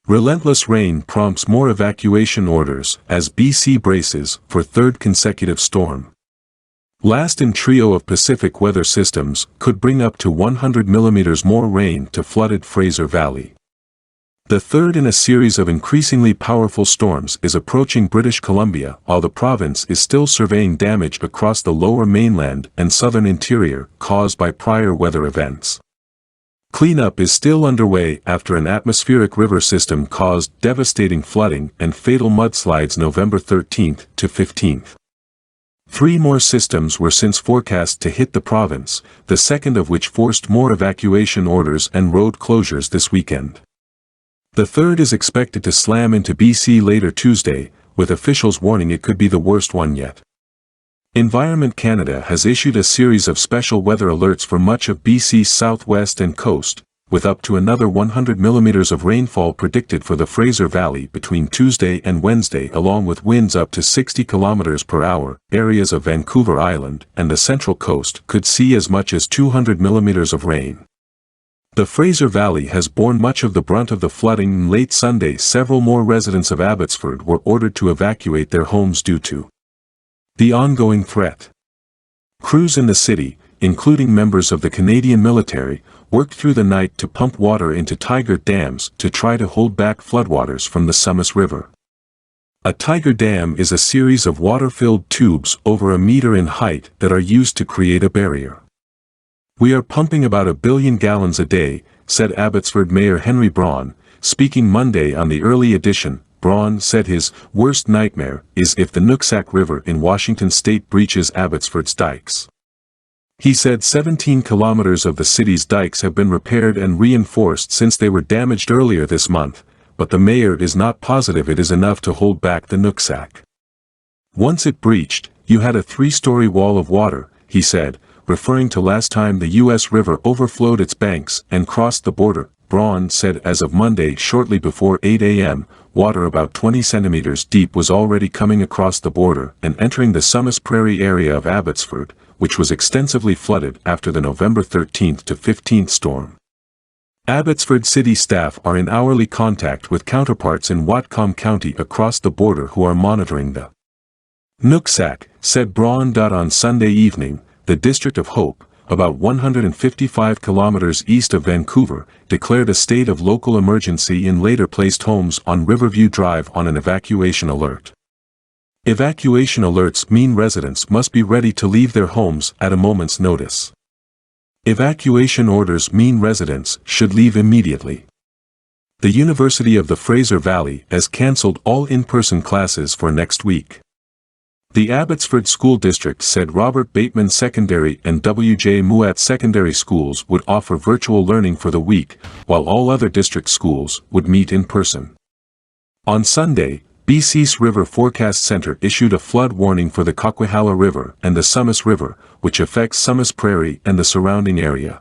Relentless rain prompts more evacuation orders as BC braces for third consecutive storm. Last in trio of Pacific weather systems could bring up to 100 millimeters more rain to flooded Fraser Valley. The third in a series of increasingly powerful storms is approaching British Columbia while the province is still surveying damage across the Lower Mainland and southern interior caused by prior weather events. Cleanup is still underway after an atmospheric river system caused devastating flooding and fatal mudslides November 13th to 15th. 3 more systems were since forecast to hit the province, the second of which forced more evacuation orders and road closures this weekend. The third is expected to slam into BC later Tuesday, with officials warning it could be the worst one yet. Environment Canada has issued a series of special weather alerts for much of BC's southwest and coast, with up to another 100 millimeters of rainfall predicted for the Fraser Valley between Tuesday and Wednesday, along with winds up to 60 kilometers per hour. Areas of Vancouver Island and the Central Coast could see as much as 200 millimeters of rain. The Fraser Valley has borne much of the brunt of the flooding, and late Sunday several more residents of Abbotsford were ordered to evacuate their homes due to the ongoing threat. Crews in the city, including members of the Canadian military, worked through the night to pump water into Tiger dams to try to hold back floodwaters from the Sumas River. A Tiger dam is a series of water-filled tubes over a metre in height that are used to create a barrier. "We are pumping about 1 billion gallons a day," said Abbotsford Mayor Henry Braun, speaking Monday on the Early Edition. Braun said his worst nightmare is if the Nooksack River in Washington state breaches Abbotsford's dikes. He said 17 kilometers of the city's dikes have been repaired and reinforced since they were damaged earlier this month, but the mayor is not positive it is enough to hold back the Nooksack. "Once it breached, you had a 3-story wall of water," he said, referring to last time the U.S. River overflowed its banks and crossed the border. Braun said as of Monday shortly before 8 a.m., water about 20 centimeters deep was already coming across the border and entering the Sumas Prairie area of Abbotsford, which was extensively flooded after the November 13th to 15th storm. Abbotsford city staff are in hourly contact with counterparts in Whatcom County across the border who are monitoring the Nooksack, said Braun. On Sunday evening, the District of Hope, about 155 kilometers east of Vancouver, declared a state of local emergency and later placed homes on Riverview Drive on an evacuation alert. Evacuation alerts mean residents must be ready to leave their homes at a moment's notice. Evacuation orders mean residents should leave immediately. The University of the Fraser Valley has cancelled all in-person classes for next week. The Abbotsford School District said Robert Bateman Secondary and W.J. Mouat Secondary Schools would offer virtual learning for the week, while all other district schools would meet in person. On Sunday, BC's River Forecast Centre issued a flood warning for the Coquihalla River and the Sumas River, which affects Sumas Prairie and the surrounding area.